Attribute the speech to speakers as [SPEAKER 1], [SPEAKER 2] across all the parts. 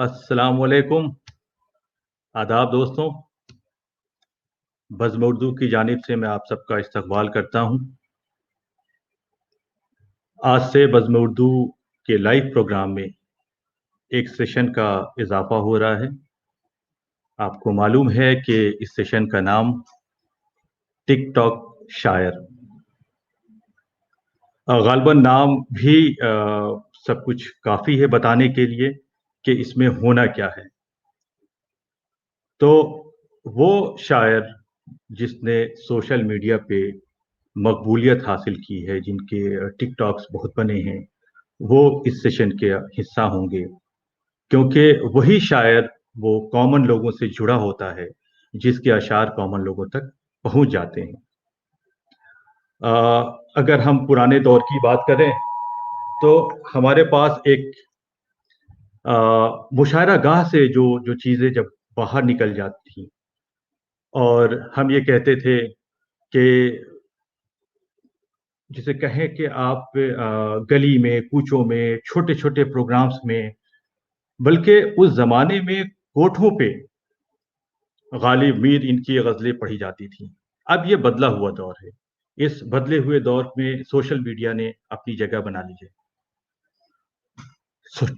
[SPEAKER 1] अस्सलाम वालेकुम, आदाब दोस्तों। बज़्म उर्दू की जानिब से मैं आप सबका इस्तकबाल करता हूँ। आज से बज़्म उर्दू के लाइव प्रोग्राम में एक सेशन का इज़ाफ़ा हो रहा है। आपको मालूम है कि इस सेशन का नाम टिकटॉक शायर ग़ालिबन नाम भी सब कुछ काफ़ी है बताने के लिए कि इसमें होना क्या है। तो वो शायर जिसने सोशल मीडिया पे मकबूलियत हासिल की है, जिनके टिकटॉक्स बहुत बने हैं, वो इस सेशन के हिस्सा होंगे क्योंकि वही शायर वो कॉमन लोगों से जुड़ा होता है, जिसके अशार कॉमन लोगों तक पहुँच जाते हैं। अगर हम पुराने दौर की बात करें, तो हमारे पास एक मुशायरागाह से जो चीज़ें जब बाहर निकल जाती थीं और हम ये कहते थे कि जिसे कहें कि आप गली में, कूचों में, छोटे-छोटे प्रोग्राम्स में, बल्कि उस ज़माने में कोठों पे गालिब मीर इनकी ग़ज़लें पढ़ी जाती थीं। अब ये बदला हुआ दौर है। इस बदले हुए दौर में सोशल मीडिया ने अपनी जगह बना ली है।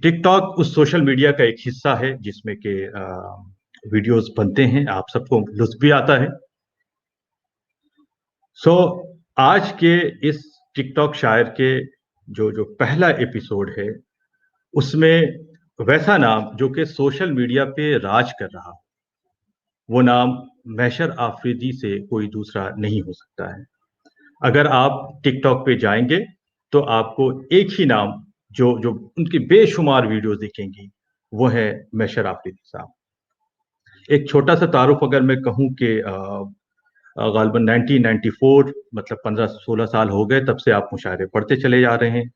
[SPEAKER 1] टिकटॉक उस सोशल मीडिया का एक हिस्सा है जिसमें कि वीडियोज़ बनते हैं, आप सबको लुत्फ़ भी आता है। आज के इस टिकटॉक शायर के जो जो पहला एपिसोड है, उसमें वैसा नाम जो कि सोशल मीडिया पे राज कर रहा हो, वो नाम मैशर आफरीदी से कोई दूसरा नहीं हो सकता है। अगर आप टिकटॉक पे जाएँगे, तो आपको एक ही नाम जो जो उनकी बेशुमार वीडियोज़ दिखेंगी, वो है मैशर आफरीदी साहब। एक छोटा-सा तारुफ़ अगर मैं कहूँ कि ग़ालिबन 1994 मतलब 15-16 साल हो गए तब से आप मुशायरे पढ़ते चले जा रहे हैं।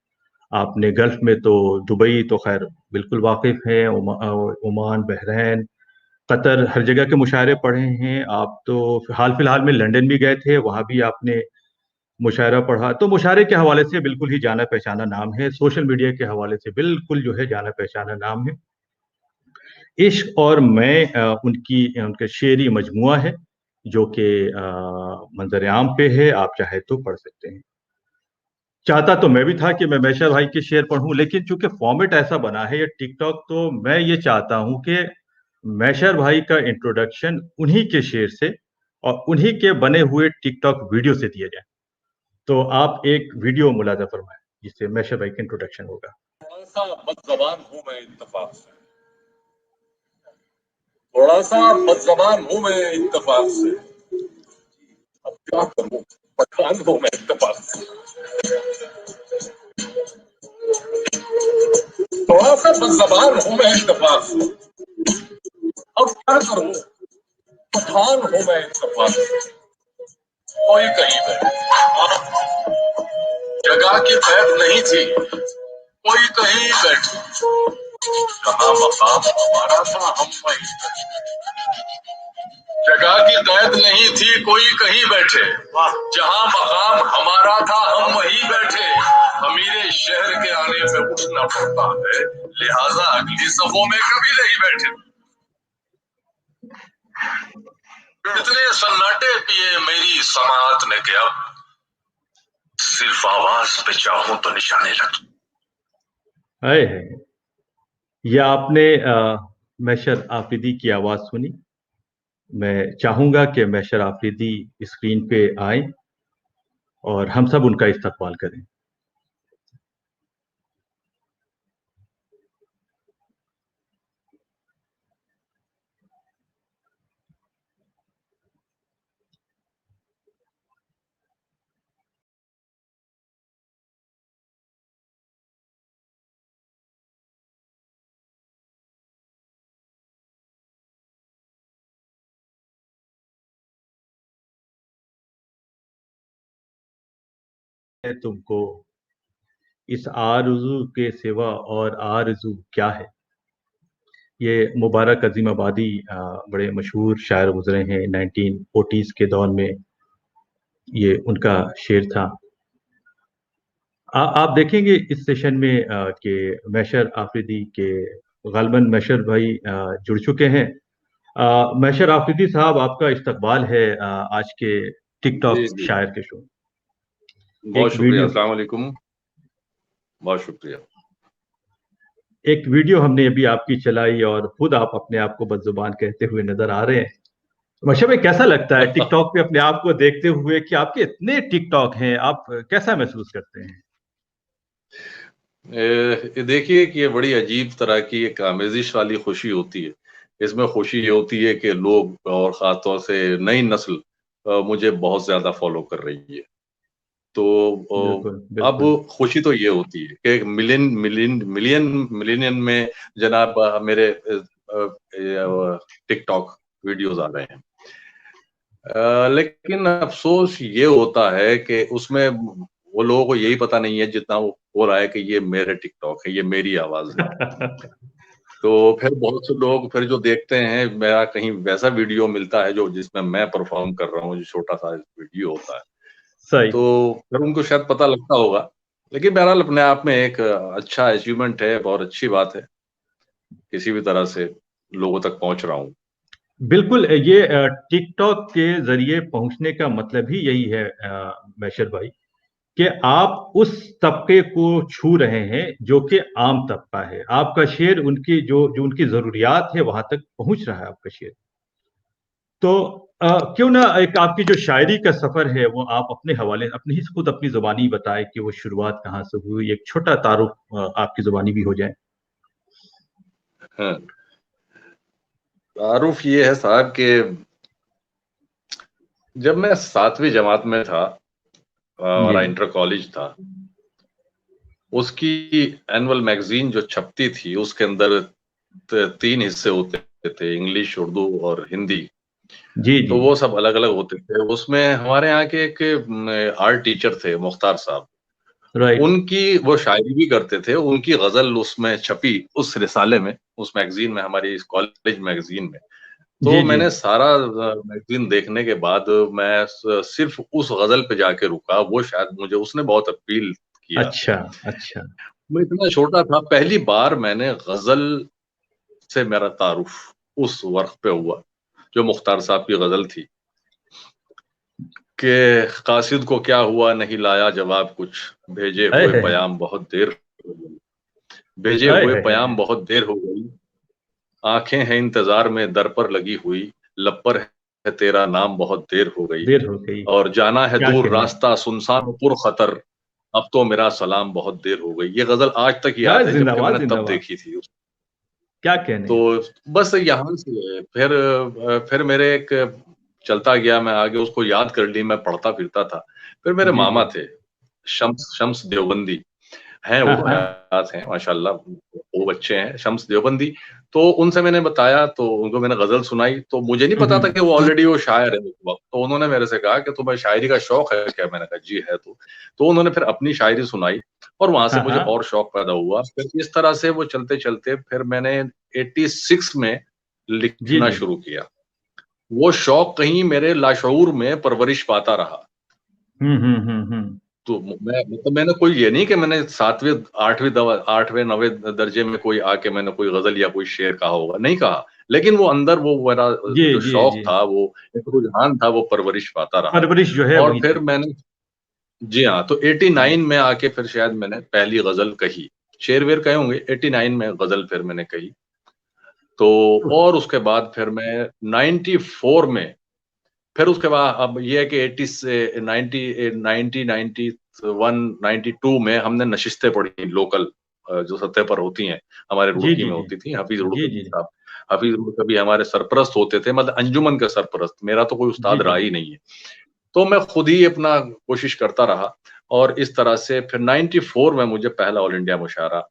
[SPEAKER 1] आपने गल्फ़ में तो दुबई तो ख़ैर बिल्कुल वाक़िफ़ हैं, ओमान, बहरैन, कतर हर जगह के मुशायरे पढ़े हैं। आप तो हाल-फिलहाल में लंदन भी गए थे, वहाँ भी आपने मुशायरा पढ़ा। तो मुशायरे के हवाले से बिल्कुल ही जाना-पहचाना नाम है, सोशल मीडिया के हवाले से बिल्कुल जो है जाना-पहचाना नाम है। इश्क और मैं उनकी उनका शेरी मजमूआ है, जो कि मंज़र-ए-आम पे है, आप चाहे तो पढ़ सकते हैं। चाहता तो मैं भी था कि मैं मैशर भाई के शेर पढ़ूँ, लेकिन चूँकि फ़ॉर्मेट ऐसा बना है ये टिकटॉक, तो मैं ये चाहता हूँ कि मैशर भाई का इंट्रोडक्शन उन्हीं के शेर से और उन्हीं के बने हुए टिकटॉक वीडियो से दिया जाए। तो आप एक वीडियो मुलाज़ा फ़रमाएँ, जिससे मैशर भाई का इंट्रोडक्शन होगा।
[SPEAKER 2] थोड़ा-सा बदज़बान हूँ मैं इत्तेफ़ाक से। थोड़ा-सा बदज़बान हूँ मैं इत्तेफ़ाक से। अब क्या करूँ? पठान हूँ मैं इत्तेफ़ाक से। थोड़ा-सा बदज़बान हूँ मैं इत्तेफ़ाक से। अब क्या करूँ? पठान हूँ मैं इत्तेफ़ाक से। कोई कहीं बैठे, जगह की क़ैद नहीं थी, कोई कहीं बैठे। जहाँ मक़ाम हमारा था हम वहीं बैठे। जगह की क़ैद नहीं थी, कोई कहीं बैठे। जहाँ मक़ाम हमारा था हम वहीं बैठे। अमीरे शहर के आने पे उठना पड़ता है, लिहाजा अगली सफ़ों में कभी नहीं बैठे। इतने सन्नाटे पिए मेरी समाअत ने कि अब सिर्फ आवाज़ पे चाहूं तो निशाने लग।
[SPEAKER 1] हाय हाय! ये आपने मैशर आफरीदी की आवाज़ सुनी। मैं चाहूँगा कि मैशर आफरीदी स्क्रीन पे आएँ और हम सब उनका इस्तकबाल करें। तुमको इस आरज़ू के सिवा और आरज़ू क्या है? ये मुबारक अज़ीम आबादी बड़े मशहूर शायर गुज़रे हैं 1940s के दौर में, ये उनका शेर था। आप देखेंगे इस सेशन में कि मैशर आफरीदी के गालिबन मैशर भाई जुड़ चुके हैं। मैशर आफरीदी साहब, आपका इस्तकबाल है आज के
[SPEAKER 3] जी,
[SPEAKER 1] टिकटॉक
[SPEAKER 3] जी।
[SPEAKER 1] शायर के शो।
[SPEAKER 3] बहुत
[SPEAKER 1] एक
[SPEAKER 3] शुक्रिया,
[SPEAKER 1] वीडियो
[SPEAKER 3] अस्सलाम वालेकुम। बहुत शुक्रिया।
[SPEAKER 1] एक वीडियो हमने अभी आपकी चलाई और खुद आप अपने आप को बदजुबान कहते हुए नजर आ रहे हैं। मशा भाई, कैसा लगता है टिकटॉक पे अपने आप को देखते हुए कि आपके इतने टिकटॉक हैं, आप कैसा महसूस करते हैं?
[SPEAKER 3] देखिए कि ये बड़ी अजीब तरह की एक आमेज़िश वाली खुशी होती है। इसमें खुशी ये होती है कि लोग और ख़ास तौर से नई नस्ल मुझे बहुत ज़्यादा फ़ॉलो कर रही है। तो
[SPEAKER 1] बिल्कुल,
[SPEAKER 3] अब
[SPEAKER 1] बिल्कुल।
[SPEAKER 3] खुशी तो ये होती है कि मिलियन में जनाब मेरे टिकटॉक वीडियोज़ आ रहे हैं। लेकिन अफ़सोस ये होता है कि उसमें वो लोगों को यही पता नहीं है जितना वो हो रहा है कि ये मेरे टिकटॉक है, ये मेरी आवाज़ है। तो फिर बहुत से लोग फिर जो देखते हैं मेरा कहीं वैसा वीडियो मिलता है जो जिसमें मैं परफ़ॉर्म कर रहा हूँ, जो छोटा-सा वीडियो होता है,
[SPEAKER 1] सही।
[SPEAKER 3] तो फिर उनको शायद पता लगता होगा। लेकिन बहरहाल अपने आप में एक अच्छा अचीवमेंट है, बहुत अच्छी बात है। किसी भी तरह से लोगों तक पहुँच रहा हूँ।
[SPEAKER 1] बिल्कुल, ये टिकटॉक के ज़रिए पहुँचने का मतलब ही यही है मैशर भाई, कि आप उस तबके को छू रहे हैं जो कि आम तबका है। आपका शेर उनकी जो जो उनकी ज़रूरियात है वहाँ तक पहुँच रहा है आपका शेर। तो क्यों ना एक आपकी जो शायरी का सफ़र है वो आप अपने हवाले अपनी ही खुद अपनी ज़ुबानी बताएँ कि वो शुरुआत कहाँ से हुई? एक छोटा तारुफ़ आपकी ज़ुबानी भी हो जाए।
[SPEAKER 3] हाँ, तारुफ़ ये है साहब कि जब मैं 7वीं जमात में था,
[SPEAKER 1] जी।
[SPEAKER 3] हमारा इंटर कॉलेज था, उसकी एनुअल मैगज़ीन जो छपती थी उसके अंदर 3 हिस्से होते थे, इंग्लिश, उर्दू और हिंदी।
[SPEAKER 1] जी,
[SPEAKER 3] तो
[SPEAKER 1] जी।
[SPEAKER 3] वो सब अलग-अलग होते थे। उसमें हमारे यहाँ के एक आर्ट टीचर थे मुख्तार साहब।
[SPEAKER 1] राइट।
[SPEAKER 3] उनकी वो शायरी भी करते थे, उनकी ग़ज़ल उसमें छपी उस रिसाले में, उस मैगज़ीन में, हमारी इस कॉलेज मैगज़ीन में। तो
[SPEAKER 1] जी, जी।
[SPEAKER 3] मैंने सारा मैगज़ीन देखने के बाद मैं सिर्फ़ उस ग़ज़ल पे जाके रुका, वो शायद मुझे उसने बहुत अपील किया।
[SPEAKER 1] अच्छा, अच्छा।
[SPEAKER 3] मैं इतना छोटा था, पहली बार मैंने ग़ज़ल से मेरा तारुफ़ उस वर्क़ पे हुआ, जो मुख्तार साहब की ग़ज़ल थी। कि कासिद को क्या हुआ नहीं लाया जवाब कुछ, भेजे
[SPEAKER 1] आय
[SPEAKER 3] हुए
[SPEAKER 1] हाय हाय!
[SPEAKER 3] पयाम बहुत देर हो गई, भेजे
[SPEAKER 1] आय
[SPEAKER 3] हुए
[SPEAKER 1] हाय हाय!
[SPEAKER 3] पयाम बहुत देर हो गई, आँखें हैं इंतज़ार में दर पर लगी हुई, लब पर है तेरा नाम बहुत देर हो गई,
[SPEAKER 1] देर हो गई।
[SPEAKER 3] और जाना है
[SPEAKER 1] क्या
[SPEAKER 3] दूर
[SPEAKER 1] कहने?
[SPEAKER 3] रास्ता सुनसान पुरख़तर, अब तो मेरा सलाम बहुत देर हो गई। ये ग़ज़ल आज तक
[SPEAKER 1] क्या
[SPEAKER 3] याद है जबकि
[SPEAKER 1] ज़िंदाबाद,
[SPEAKER 3] मैंने तब
[SPEAKER 1] ज़िंदाबाद!
[SPEAKER 3] देखी थी।
[SPEAKER 1] क्या कहने
[SPEAKER 3] तो
[SPEAKER 1] हैं?
[SPEAKER 3] बस यहाँ से फिर मेरे एक चलता गया, मैं आगे उसको याद कर ली, मैं पढ़ता फिरता था। फिर मेरे
[SPEAKER 1] जी, जी।
[SPEAKER 3] मामा थे, शम्स शम्स देवबंदी हैं,
[SPEAKER 1] हाँ,
[SPEAKER 3] वो
[SPEAKER 1] हाँ।
[SPEAKER 3] हयात हैं माशाअल्लाह, वो बच्चे हैं शम्स देवबंदी। तो उनसे मैंने बताया, तो उनको मैंने ग़ज़ल सुनाई, तो मुझे नहीं
[SPEAKER 1] हुँ,
[SPEAKER 3] पता था
[SPEAKER 1] हुँ।
[SPEAKER 3] कि वो ऑलरेडी वो शायर है उस वक़्त। तो उन्होंने मेरे से कहा कि तुम्हें शायरी का शौक है क्या? मैंने कहा जी है तो। तो उन्होंने फिर अपनी शायरी सुनाई और वहाँ से
[SPEAKER 1] हाँ,
[SPEAKER 3] मुझे
[SPEAKER 1] हाँ।
[SPEAKER 3] और शौक पैदा हुआ। फिर इस तरह से वो चलते-चलते फिर मैंने 86 में
[SPEAKER 1] जी,
[SPEAKER 3] लिखना
[SPEAKER 1] जी।
[SPEAKER 3] शुरू किया। वो शौक कहीं मेरे लाशऊर में परवरिश पाता रहा।
[SPEAKER 1] हुँ, हुँ, हुँ, हुँ।
[SPEAKER 3] तो मैं मतलब मैंने कोई ये नहीं कि मैंने 7वीं 8वें 9वें दर्जे में कोई आके मैंने कोई ग़ज़ल या कोई शेर कहा होगा, नहीं कहा। लेकिन वो अंदर वो मेरा
[SPEAKER 1] जी,
[SPEAKER 3] जो
[SPEAKER 1] जी,
[SPEAKER 3] शौक
[SPEAKER 1] जी।
[SPEAKER 3] था, वो एक रुझान था, वो परवरिश पाता रहा।
[SPEAKER 1] परवरिश जो है
[SPEAKER 3] और
[SPEAKER 1] वहीं
[SPEAKER 3] फिर
[SPEAKER 1] से।
[SPEAKER 3] मैंने जी हाँ, तो
[SPEAKER 1] हुँ।
[SPEAKER 3] 89 में आके फिर शायद मैंने पहली ग़ज़ल कही। शेर-वेर कहे होंगे, 89 में ग़ज़ल फिर मैंने कही। तो
[SPEAKER 1] तो
[SPEAKER 3] और उसके बाद फिर मैं 94 में फिर उसके बाद अब ये है कि 80 से 90 91 92 में हमने नशिस्तें पढ़ी लोकल, जो सतह पर होती हैं, हमारे
[SPEAKER 1] जी,
[SPEAKER 3] रुड़की
[SPEAKER 1] जी,
[SPEAKER 3] में
[SPEAKER 1] जी।
[SPEAKER 3] होती थी, हफ़ीज़
[SPEAKER 1] जी,
[SPEAKER 3] उल-कबीर
[SPEAKER 1] जी।
[SPEAKER 3] साहब। हफ़ीज़ उल-कबीर हमारे सरपरस्त होते थे, मतलब अंजुमन के सरपरस्त, मेरा तो कोई
[SPEAKER 1] जी,
[SPEAKER 3] उस्ताद
[SPEAKER 1] जी।
[SPEAKER 3] रहा ही नहीं है। तो मैं खुद ही अपना कोशिश करता रहा और इस तरह से फिर 94 में मुझे पहला ऑल इंडिया मुशायरा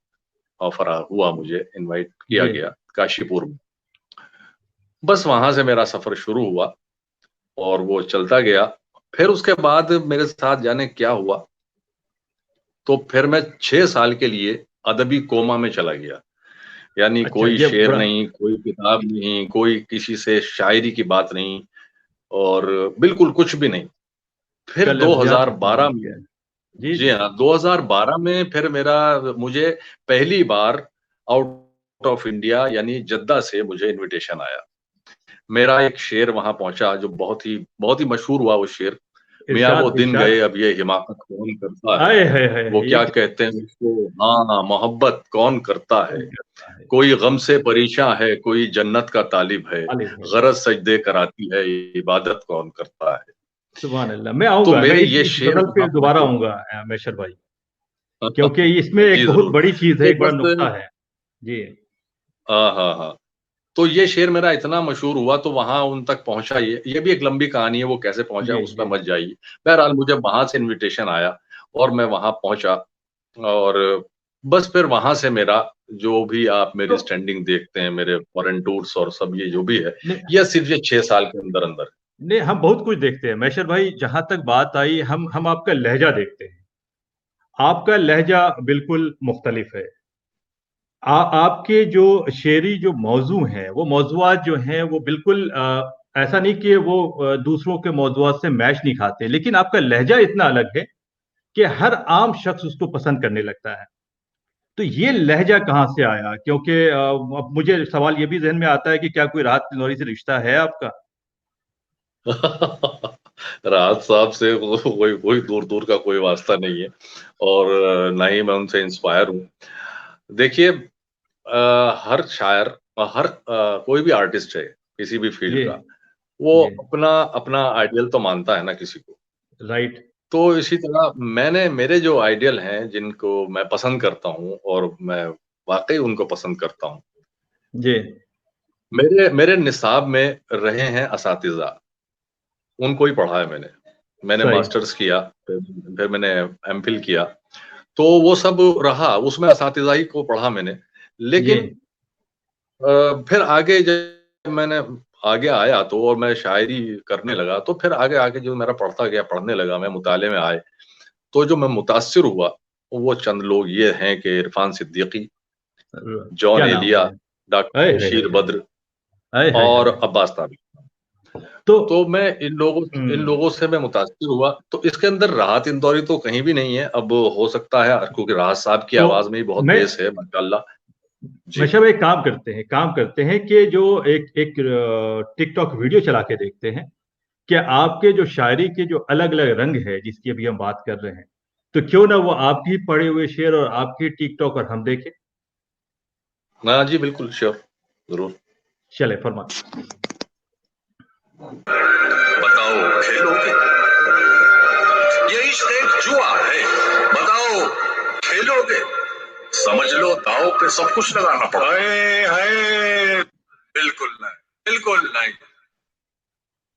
[SPEAKER 3] ऑफ़र हुआ, मुझे इनवाइट किया
[SPEAKER 1] जी।
[SPEAKER 3] गया काशीपुर में। बस वहाँ से मेरा सफ़र शुरू हुआ और वो चलता गया। फिर उसके बाद मेरे साथ जाने क्या हुआ, तो फिर मैं 6 साल के लिए अदबी कोमा में चला गया। यानी
[SPEAKER 1] अच्छा,
[SPEAKER 3] कोई
[SPEAKER 1] ये
[SPEAKER 3] शेर
[SPEAKER 1] बड़ा
[SPEAKER 3] नहीं, कोई किताब नहीं, कोई किसी से शायरी की बात नहीं और बिल्कुल कुछ भी नहीं। फिर
[SPEAKER 1] का लफ्ज़ियात खत्म हो
[SPEAKER 3] 2012 में
[SPEAKER 1] गया। जी,
[SPEAKER 3] जी
[SPEAKER 1] जी।
[SPEAKER 3] हाँ, 2012 में फिर मुझे पहली बार ऑफ इंडिया यानी जद्दा से मुझे इनविटेशन आया। मेरा एक शेर वहां पहुंचा जो बहुत ही मशहूर हुआ वो शेर, मियाँ वो
[SPEAKER 1] इरशाद
[SPEAKER 3] दिन
[SPEAKER 1] इरशाद।
[SPEAKER 3] गए अब ये हिमाकत कौन करता है,
[SPEAKER 1] आए हाय हाय
[SPEAKER 3] वो
[SPEAKER 1] ये
[SPEAKER 3] क्या कहते हैं उसको, हाँ मोहब्बत कौन करता है,
[SPEAKER 1] कौन करता है।
[SPEAKER 3] कोई गम से परेशान है, कोई जन्नत का तालिब है,
[SPEAKER 1] तालिब है।
[SPEAKER 3] गरज सजदे कराती है, इबादत कौन करता है।
[SPEAKER 1] सुभान अल्लाह। मैं
[SPEAKER 3] तो
[SPEAKER 1] आऊंगा, मैं
[SPEAKER 3] मेरे ये
[SPEAKER 1] इस
[SPEAKER 3] शेर
[SPEAKER 1] गजल पे
[SPEAKER 3] वहां
[SPEAKER 1] दोबारा
[SPEAKER 3] पहुंचे।
[SPEAKER 1] आऊंगा मैशर भाई, क्योंकि इसमें एक
[SPEAKER 3] जी
[SPEAKER 1] बहुत
[SPEAKER 3] जरूर।
[SPEAKER 1] बड़ी चीज है,
[SPEAKER 3] तो
[SPEAKER 1] एक बड़ा
[SPEAKER 3] बस
[SPEAKER 1] नुक्ता है। जी
[SPEAKER 3] हाँ। तो ये शेर मेरा इतना मशहूर हुआ तो वहां उन तक पहुंचा। ये भी एक लंबी कहानी है, वो कैसे पहुंचा
[SPEAKER 1] जी
[SPEAKER 3] उसमें
[SPEAKER 1] जी।
[SPEAKER 3] मत जाइए। बहरहाल मुझे वहां से इनविटेशन आया और मैं वहां पहुंचा, और बस फिर वहां से मेरा जो भी आप
[SPEAKER 1] तो
[SPEAKER 3] मेरी स्टैंडिंग देखते हैं, मेरे फॉरेन टूर्स और सब ये जो भी है,
[SPEAKER 1] नहीं,
[SPEAKER 3] ये सिर्फ ये 6 साल के अंदर अंदर।
[SPEAKER 1] नहीं, हम बहुत कुछ देखते हैं मैशर भाई। जहां तक बात आई, हम आपका लहजा देखते हैं। आपका लहजा बिल्कुल मुख्तलिफ है। आपके जो शेरी जो मौजू हैं, वो मौजूआत जो हैं वो बिल्कुल ऐसा नहीं कि वो दूसरों के मौजूआत से मैच नहीं खाते, लेकिन आपका लहजा इतना अलग है कि हर आम शख्स उसको पसंद करने लगता है। तो ये लहजा कहाँ से आया? क्योंकि अब मुझे सवाल ये भी ज़हन में आता है कि क्या कोई राहत तिलौरी से रिश्ता है आपका?
[SPEAKER 3] राहत साहब से कोई कोई दूर दूर का कोई वास्ता नहीं है, और ना ही मैं उनसे इंस्पायर हूँ। देखिए, हर शायर, कोई भी आर्टिस्ट है किसी भी फील्ड
[SPEAKER 1] जी,
[SPEAKER 3] का, वो
[SPEAKER 1] जी,
[SPEAKER 3] अपना अपना आइडियल तो मानता है ना किसी को।
[SPEAKER 1] राइट,
[SPEAKER 3] तो इसी तरह मेरे जो आइडियल हैं जिनको मैं पसंद करता हूँ और मैं वाकई उनको पसंद करता हूँ,
[SPEAKER 1] जी,
[SPEAKER 3] मेरे मेरे निसाब में रहे हैं असातिज़ा, उनको ही पढ़ा है मैंने। मैंने
[SPEAKER 1] सही,
[SPEAKER 3] मास्टर्स किया, फिर मैंने एमफिल किया, तो वो सब रहा, उसमें असातिज़ा ही को पढ़ा मैंने।
[SPEAKER 1] जी,
[SPEAKER 3] लेकिन फिर आगे जब मैंने आगे आया तो और मैं शायरी करने लगा, तो फिर आगे आगे जो मेरा पढ़ता गया, पढ़ने लगा मैं, मुताले में आए, तो जो मैं मुतासिर हुआ, वो चंद लोग ये हैं कि इरफान सिद्दीकी, जॉन
[SPEAKER 1] क्या नाम
[SPEAKER 3] एलिया,
[SPEAKER 1] है? हाय,
[SPEAKER 3] डॉक्टर
[SPEAKER 1] हाय,
[SPEAKER 3] बशीर
[SPEAKER 1] हाय,
[SPEAKER 3] बद्र
[SPEAKER 1] हाय, हाय,
[SPEAKER 3] और
[SPEAKER 1] हाय।
[SPEAKER 3] अब्बास ताबिक।
[SPEAKER 1] तो
[SPEAKER 3] तो मैं इन
[SPEAKER 1] हुँ,
[SPEAKER 3] लोगों से मैं मुतासिर हुआ, तो इसके अंदर राहत इंदौरी तो कहीं भी नहीं है। अब हो सकता है क्योंकि राहत साहब की
[SPEAKER 1] तो
[SPEAKER 3] आवाज़ में ही बहुत
[SPEAKER 1] मैं
[SPEAKER 3] बेस है माशाअल्लाह। जी।
[SPEAKER 1] मशहब एक काम करते हैं कि जो एक एक टिकटॉक वीडियो चला के देखते हैं कि आपके जो शायरी के जो अलग-अलग रंग है, जिसकी अभी हम बात कर रहे हैं, तो क्यों ना वो आपकी पढ़े हुए शेर और आपकी टिकटॉक और हम देखें?
[SPEAKER 3] हाँ जी, बिल्कुल श्योर, ज़रूर।
[SPEAKER 1] चलें फरमाइए।
[SPEAKER 2] बताओ खेलोगे? ये इश्क एक जुआ है, बताओ खेलोगे? समझ लो दांव पे सब कुछ लगाना पड़ा है। बिल्कुल नहीं, बिल्कुल नहीं।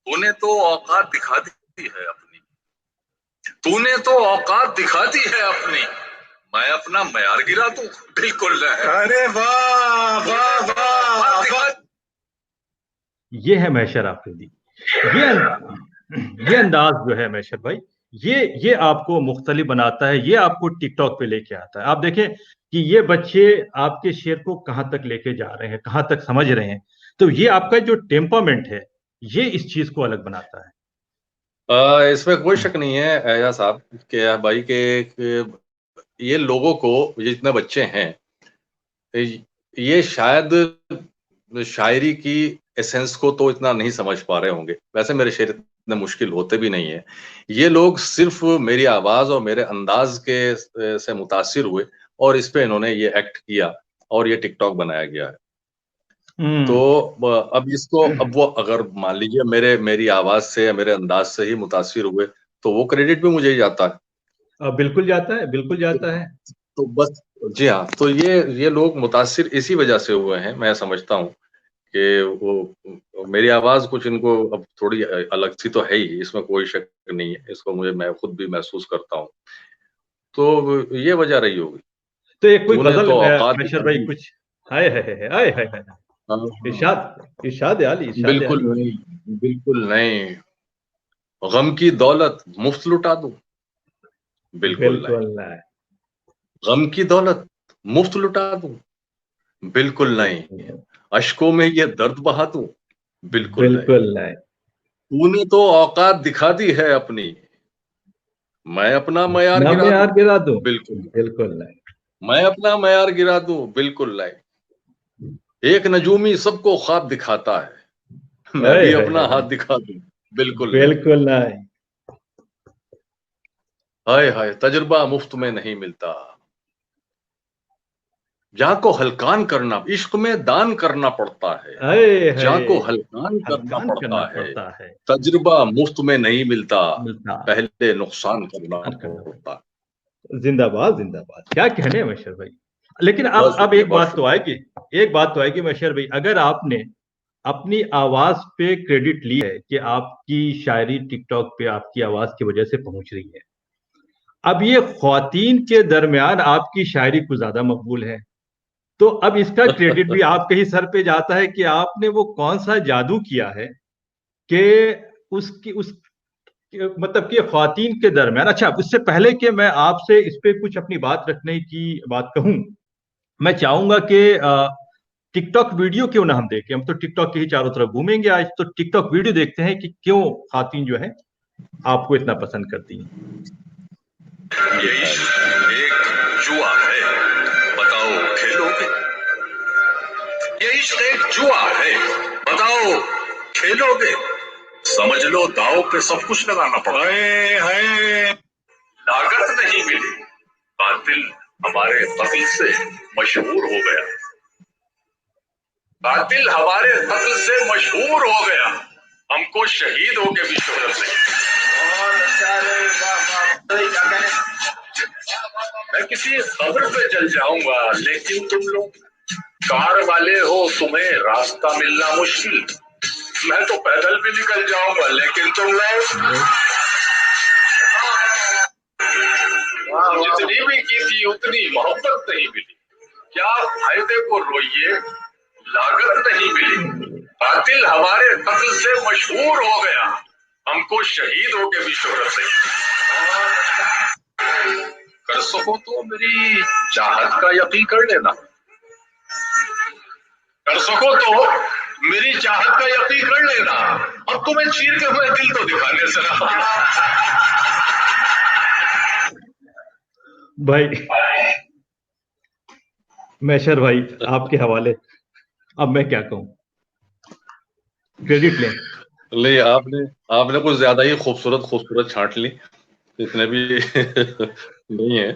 [SPEAKER 2] तूने तो औकात दिखा दी है अपनी, तूने तो औकात दिखा दी है अपनी, मैं अपना मयार गिरा दूं? बिल्कुल नहीं। अरे वाह वाह वाह वाह।
[SPEAKER 1] ये है महशर आफरीदी। ये ये अंदाज़ जो है महशर भाई, ये आपको मुख्तलिफ बनाता है, ये आपको टिकटॉक पे लेके आता है। आप देखें कि ये बच्चे आपके शेर को कहाँ तक लेके जा रहे हैं, कहाँ तक समझ रहे हैं। तो ये आपका जो टेम्परामेंट है, ये इस चीज़ को अलग बनाता है।
[SPEAKER 3] इसमें कोई शक नहीं है एजाज साहब कि भाई के ये लोगों को, ये जितने बच्चे हैं, ये शायद शायरी की एसेंस को तो इतना नहीं समझ पा रहे होंगे। वैसे मेरे शेर इतने मुश्किल होते भी नहीं है। ये लोग सिर्फ मेरी आवाज और मेरे अंदाज के से मुतासिर हुए और इस पे इन्होंने ये एक्ट किया और ये टिकटॉक बनाया गया है। तो
[SPEAKER 1] हुँ।
[SPEAKER 3] अब इसको, अब वो अगर मान लीजिए मेरी आवाज से या मेरे अंदाज से ही मुतासिर हुए, तो वो क्रेडिट भी मुझे ही जाता है।
[SPEAKER 1] बिल्कुल जाता है, बिल्कुल जाता है।
[SPEAKER 3] तो बस, जी हाँ, तो ये लोग मुतासिर इसी वजह से हुए हैं, मैं समझता हूँ कि वो मेरी आवाज़ कुछ इनको अब थोड़ी अलग सी तो है ही, इसमें कोई शक नहीं है, इसको मैं खुद भी महसूस करता हूँ। तो ये वजह रही होगी।
[SPEAKER 1] तो एक कोई
[SPEAKER 3] तूने
[SPEAKER 1] गज़ल
[SPEAKER 3] तो औकात
[SPEAKER 1] बशर
[SPEAKER 3] दिखा
[SPEAKER 1] भाई
[SPEAKER 3] दी।
[SPEAKER 1] कुछ हाय हाय हाय हाय हाय हाय!
[SPEAKER 3] हाँ, हाँ।
[SPEAKER 1] इरशाद आली, इरशाद
[SPEAKER 3] बिल्कुल
[SPEAKER 1] आली।
[SPEAKER 3] नहीं, बिल्कुल नहीं। गम की दौलत मुफ्त लुटा दूँ? बिल्कुल नहीं।
[SPEAKER 1] बिल्कुल नहीं,
[SPEAKER 3] गम की दौलत मुफ्त लुटा दूँ? बिल्कुल नहीं।
[SPEAKER 1] बिल्कुल नहीं,
[SPEAKER 3] अश्कों में ये दर्द बहा दूँ? बिल्कुल नहीं।
[SPEAKER 1] बिल्कुल नहीं।
[SPEAKER 3] तूने तो औकात दिखा दी है अपनी, मैं अपना मयार
[SPEAKER 1] ना
[SPEAKER 3] गिरा
[SPEAKER 1] मैं
[SPEAKER 3] दूँ?
[SPEAKER 1] हार गिरा दूँ?
[SPEAKER 3] बिल्कुल नहीं।
[SPEAKER 1] बिल्कुल नहीं।
[SPEAKER 3] मैं अपना मयार गिरा दूँ? बिल्कुल नहीं। एक नजूमी सबको ख्वाब दिखाता है, मैं भी अपना हाथ दिखा दूं, बिल्कुल नहीं।
[SPEAKER 1] बिल्कुल नहीं।
[SPEAKER 3] हाय हाय, तजुर्बा मुफ्त में नहीं मिलता, जाको हलकान करना, इश्क में दान करना पड़ता है,
[SPEAKER 1] हाय
[SPEAKER 3] जाको
[SPEAKER 1] हाय,
[SPEAKER 3] हलकान करना
[SPEAKER 1] हलकान
[SPEAKER 3] पड़ता
[SPEAKER 1] करना
[SPEAKER 3] है,
[SPEAKER 1] पड़ता है,
[SPEAKER 3] तजुर्बा मुफ्त में नहीं मिलता,
[SPEAKER 1] मिलता
[SPEAKER 3] पहले नुकसान करना
[SPEAKER 1] करना
[SPEAKER 3] पड़ता है।
[SPEAKER 1] जिंदाबाद जिंदाबाद, क्या कहने हैं मशहर भाई। लेकिन
[SPEAKER 3] बहुत
[SPEAKER 1] अब
[SPEAKER 3] शुक्रिया,
[SPEAKER 1] एक
[SPEAKER 3] बहुत
[SPEAKER 1] बात तो
[SPEAKER 3] शुक्रिया।
[SPEAKER 1] आएगी, एक बात तो आएगी मशहर भाई, अगर आपने अपनी आवाज पे क्रेडिट ली है कि आपकी शायरी टिकटॉक पे आपकी आवाज की वजह से पहुंच रही है, अब ये ख्वातीन के दरमियान आपकी शायरी कुछ ज्यादा मकबूल है, तो अब इसका क्रेडिट भी आपके ही सर पे जाता है कि आपने वो कौन सा जादू किया है कि उसकी उस मतलब कि ख्वातीन के दरमियान। अच्छा, इससे पहले कि मैं आपसे इस पे कुछ अपनी बात रखने की बात कहूं, मैं चाहूंगा कि टिकटॉक वीडियो क्यों ना हम देखें, हम तो टिकटॉक के ही चारों तरफ घूमेंगे आज, तो टिकटॉक वीडियो देखते हैं कि क्यों खातन जो है आपको इतना पसंद करती हैं।
[SPEAKER 2] ये इश्क एक जुआ है, बताओ खेलोगे? ये इश्क एक जुआ है, बताओ खेलोगे? समझ लो दांव पे सब कुछ लगाना पड़ा है, लागत नहीं मिली, कातिल हमारे कत्ल से मशहूर हो गया, कातिल हमारे कत्ल से मशहूर हो गया, हमको शहीद होके भी शोहरत नहीं। मैं किसी कब्र पे जल जाऊंगा, लेकिन तुम लोग कार वाले हो, तुम्हें रास्ता मिलना मुश्किल, मैं तो पैदल भी निकल जाऊंगा, लेकिन तुम लोग जितनी भी की थी उतनी मोहब्बत नहीं मिली, क्या फायदे को रोइए, लागत नहीं मिली, कातिल हमारे कत्ल से मशहूर हो गया, हमको शहीद होके भी शोहरत नहीं। कर सको तो मेरी चाहत का यकीन कर लेना, कर सको तो मेरी चाहत का यकीन कर लेना, अब तुम्हें चीरते हुए दिल तो दिखाने से रहा।
[SPEAKER 1] भाई मैशर भाई, आपके हवाले, अब मैं क्या कहूं, क्रेडिट लें।
[SPEAKER 3] ले, आपने आपने कुछ ज्यादा ही खूबसूरत खूबसूरत छांट ली, इतने भी नहीं है